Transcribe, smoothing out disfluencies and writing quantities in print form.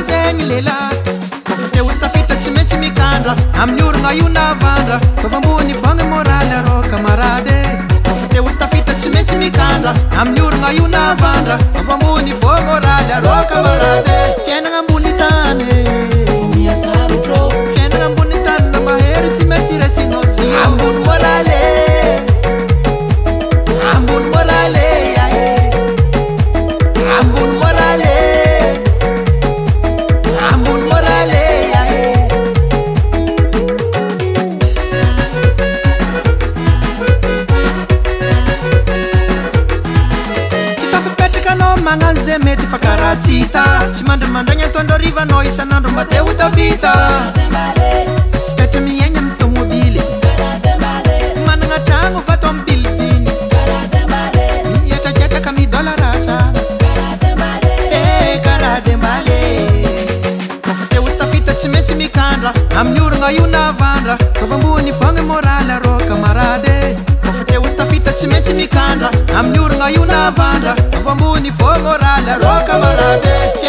zegny lela Kofte utafita tsy mikandra amin'ny oragna io navandra Tova ambony fogna moraly arô kamarady Kofte utafita tsy mikandra amin'ny oragna io navandra Tova ambony fô moraly arô kamarady Fiainagna ambony tany Fiainagna ambony tany na mahery tsy maintsy rasinao ambony moraly ambony moraly ambony moraly ambony moraly Tsy tafipetrakanao magnano zay mety fa karaha tsy hita Tsy mandramandragny atoandro arivanao isan'andro mba te ho tafita Tsy tatra miaigna amin'ny tomobily Managna tragno fa to amin'ny bilibiny Miatraketraka $1,000 tsara karaha dembale Kofte te ho tafita tsy maintsy mikandra amin'ny oragna io navandra Tova ambony fogna moraly arô kamarady Kofte te ho tafita tsy maintsy mikandra amin'ny oragna io navandra Tova ambony fô moraly arô kamarady